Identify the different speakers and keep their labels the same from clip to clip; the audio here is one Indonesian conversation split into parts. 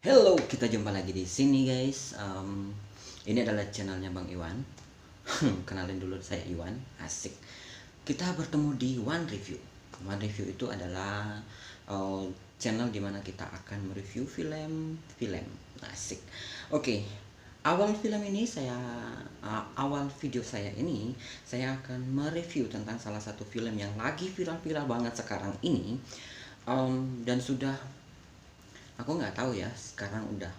Speaker 1: Hello, kita jumpa lagi di sini guys. Ini adalah channelnya Bang Iwan. Kenalin dulu, saya Iwan. Asik. Kita bertemu di One Review. One Review itu adalah uh, channel dimana kita akan mereview film-film. Asik. Oke. Awal video saya ini saya akan mereview tentang salah satu film yang lagi viral-viral banget sekarang ini. Dan sudah, aku nggak tahu ya sekarang udah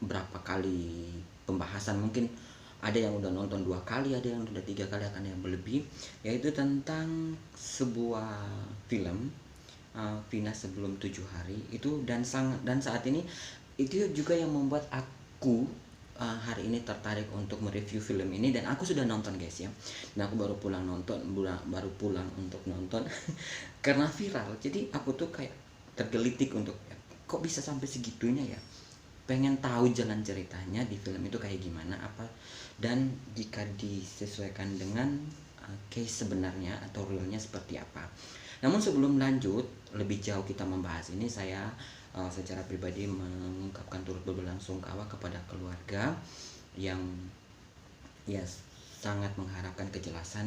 Speaker 1: berapa kali pembahasan, mungkin ada yang udah nonton 2 kali, ada yang udah 3 kali, akan yang berlebih, yaitu tentang sebuah film, Vina Sebelum 7 Hari itu. Dan saat ini itu juga yang membuat aku hari ini tertarik untuk mereview film ini, dan aku sudah nonton guys ya. Dan aku baru pulang untuk nonton karena viral, jadi aku tuh kayak tergelitik untuk kok bisa sampai segitunya ya, pengen tahu jalan ceritanya di film itu kayak gimana apa, dan jika disesuaikan dengan case sebenarnya atau realnya seperti apa. Namun sebelum lanjut lebih jauh kita membahas ini, saya secara pribadi mengungkapkan turut berbelasungkawa kepada keluarga yang ya sangat mengharapkan kejelasan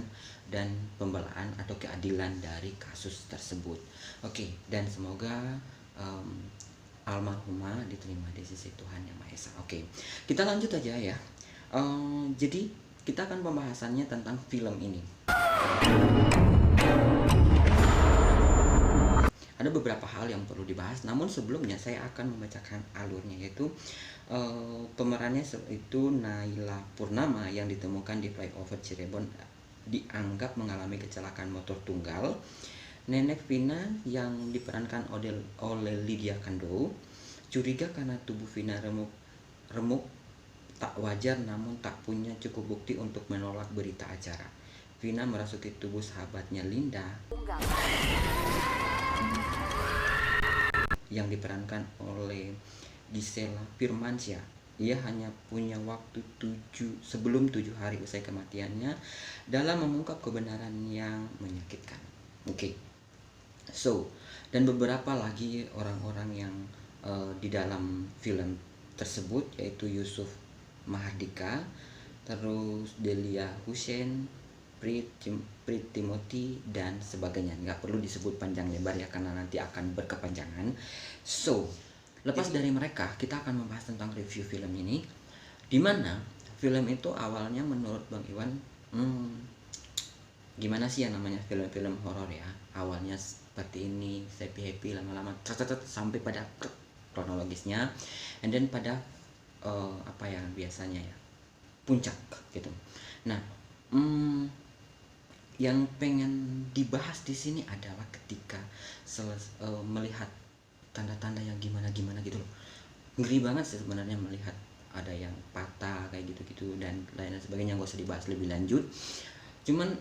Speaker 1: dan pembelaan atau keadilan dari kasus tersebut. Oke, dan semoga almarhumah diterima di sisi Tuhan Yang Maha Esa. Oke, kita lanjut aja ya. Jadi kita akan pembahasannya tentang film ini. Ada beberapa hal yang perlu dibahas, namun sebelumnya saya akan membacakan alurnya, yaitu pemerannya itu Naila Purnama yang ditemukan di flyover Cirebon dianggap mengalami kecelakaan motor tunggal. Nenek Vina yang diperankan oleh Lydia Kandou curiga karena tubuh Vina remuk tak wajar, namun tak punya cukup bukti untuk menolak berita acara. Vina merasuki tubuh sahabatnya Linda yang diperankan oleh Gisela Firmansyah. Ia hanya punya waktu sebelum 7 hari usai kematiannya dalam mengungkap kebenaran yang menyakitkan. Oke. So, dan beberapa lagi orang-orang yang di dalam film tersebut, yaitu Yusuf Mahardika, terus Delia Hussein, Prit Timothy, dan sebagainya. Nggak perlu disebut panjang lebar ya, karena nanti akan berkepanjangan. So, lepas dari mereka, kita akan membahas tentang review film ini, dimana film itu awalnya menurut Bang Iwan, gimana sih yang namanya film-film horor ya, awalnya seperti ini, happy lama-lama sampai pada kronologisnya, and then pada apa yang biasanya ya, puncak gitu. Nah, yang pengen dibahas di sini adalah ketika melihat tanda-tanda yang gimana gitu loh. Ngeri banget sih sebenarnya melihat ada yang patah kayak gitu-gitu dan lain sebagainya, nggak usah dibahas lebih lanjut. Cuman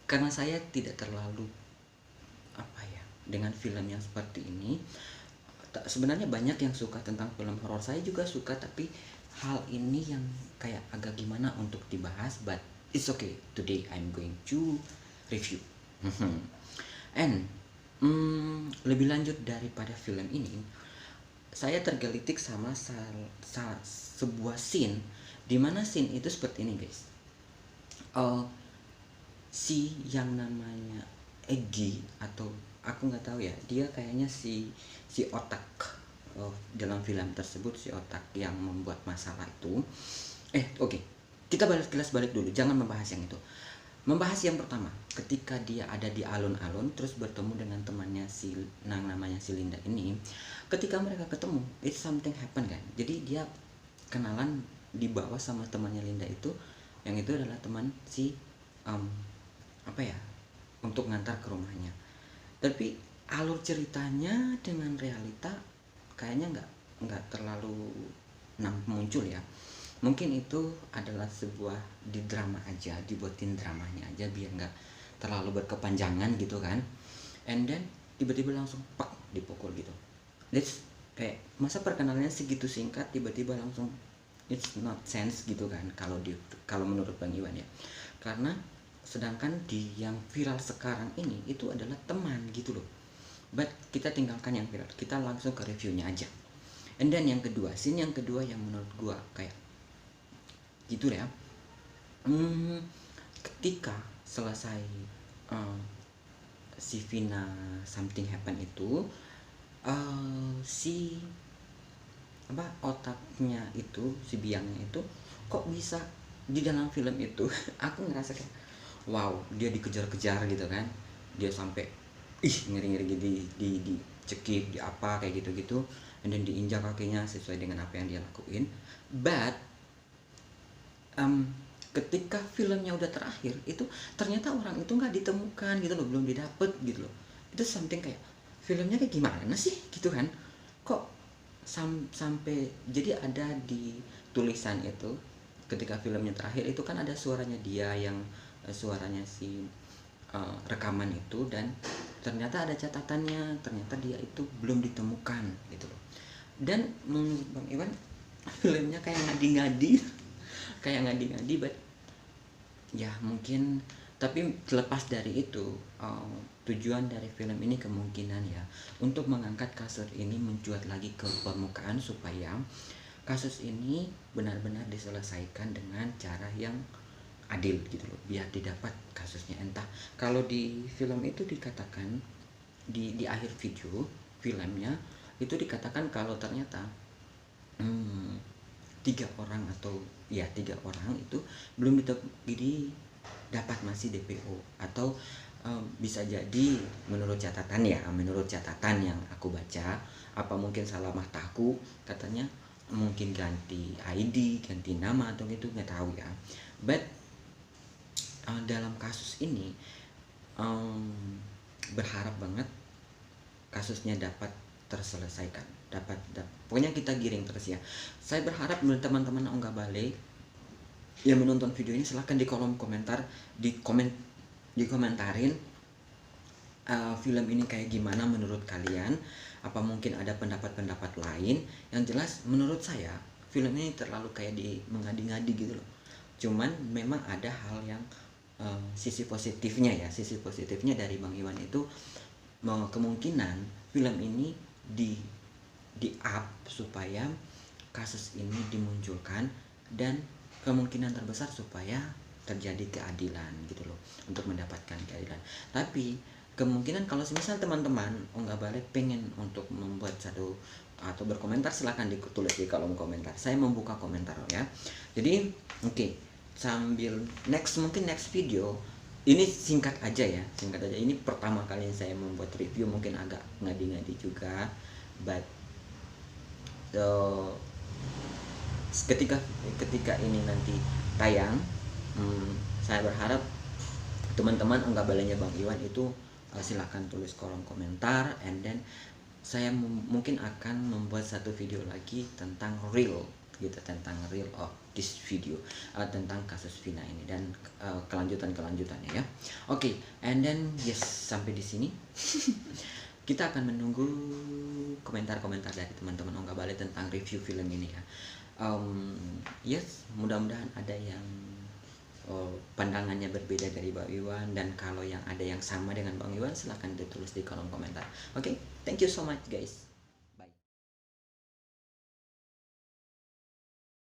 Speaker 1: karena saya tidak terlalu apa ya dengan film yang seperti ini. Sebenarnya banyak yang suka tentang film horor, saya juga suka, tapi hal ini yang kayak agak gimana untuk dibahas, but it's okay. Today I'm going to review. And lebih lanjut daripada film ini, saya tergelitik sama sebuah scene, dimana scene itu seperti ini guys. Si yang namanya Egi, atau aku nggak tahu ya, dia kayaknya si otak dalam film tersebut, si otak yang membuat masalah itu. Oke. Kita balik dulu, jangan membahas yang itu. Membahas yang pertama, ketika dia ada di alun-alun terus bertemu dengan temannya namanya si Linda ini. Ketika mereka ketemu, it's something happen kan. Jadi dia kenalan dibawa sama temannya Linda itu, yang itu adalah teman si apa ya, untuk ngantar ke rumahnya. Tapi alur ceritanya dengan realita kayaknya nggak terlalu muncul ya. Mungkin itu adalah sebuah di drama aja, dibuatin dramanya aja biar nggak terlalu berkepanjangan gitu kan. And then tiba-tiba langsung pak dipukul gitu. That's kayak masa perkenalannya segitu singkat tiba-tiba langsung, it's not sense gitu kan kalau menurut Bang Iwan ya. Karena sedangkan di yang viral sekarang ini itu adalah teman gitu loh. But kita tinggalkan yang viral, kita langsung ke reviewnya aja. And then yang kedua, scene yang kedua yang menurut gua kayak gitu ya. Ketika selesai uh, si Vina something happen itu, si otaknya itu, si biangnya itu kok bisa di dalam film itu. Aku ngerasa kayak wow, dia dikejar-kejar gitu kan, dia sampai ngeri-ngeri di cekik, di apa kayak gitu-gitu, dan diinjak kakinya sesuai dengan apa yang dia lakuin. But ketika filmnya udah terakhir itu ternyata orang itu nggak ditemukan gitu loh, belum didapet gitu loh. Itu something kayak filmnya kayak gimana sih gitu kan, kok sampai jadi ada di tulisan itu ketika filmnya terakhir itu kan ada suaranya dia yang suaranya si rekaman itu, dan ternyata ada catatannya, ternyata dia itu belum ditemukan gitu loh. Dan menurut Bang Iwan filmnya kayak ngadi-ngadi kayak ngadi-ngadi, but ya mungkin, tapi terlepas dari itu tujuan dari film ini kemungkinan ya untuk mengangkat kasus ini mencuat lagi ke permukaan supaya kasus ini benar-benar diselesaikan dengan cara yang adil gitu loh, biar didapat kasusnya. Entah kalau di film itu dikatakan di akhir video filmnya itu dikatakan kalau ternyata 3 orang atau ya 3 orang itu belum dapat masih DPO, atau bisa jadi menurut catatan yang aku baca, apa mungkin salah mataku, katanya mungkin ganti ID, ganti nama atau gitu, nggak tahu ya. But dalam kasus ini berharap banget kasusnya dapat terselesaikan, pokoknya kita giring terus ya. Saya berharap teman-teman Ongga Bale yang menonton video ini silahkan di kolom komentar dikomentarin film ini kayak gimana menurut kalian, apa mungkin ada pendapat-pendapat lain. Yang jelas menurut saya film ini terlalu kayak mengadi-ngadi gitu loh. Cuman memang ada hal yang sisi positifnya dari Bang Iwan itu kemungkinan film ini di up supaya kasus ini dimunculkan, dan kemungkinan terbesar supaya terjadi keadilan gitu loh, untuk mendapatkan keadilan. Tapi kemungkinan kalau misal teman-teman Ongga Bale pengen untuk membuat satu atau berkomentar, silahkan ditulis di kolom komentar, saya membuka komentar ya. Jadi oke, sambil next video ini singkat aja, ini pertama kali saya membuat review, mungkin agak ngadi-ngadi juga, but ketika ini nanti tayang, saya berharap teman-teman Ongga Balenya Bang Iwan itu silahkan tulis kolom komentar, and then saya mungkin akan membuat satu video lagi tentang real of this video, tentang kasus Vina ini dan kelanjutannya ya. Oke, and then yes, sampai di sini kita akan menunggu komentar-komentar dari teman-teman Ongga Bale tentang review film ini ya. Yes, mudah-mudahan ada yang pandangannya berbeda dari Bang Iwan, dan kalau yang ada yang sama dengan Bang Iwan silahkan ditulis di kolom komentar. Oke, thank you so much guys.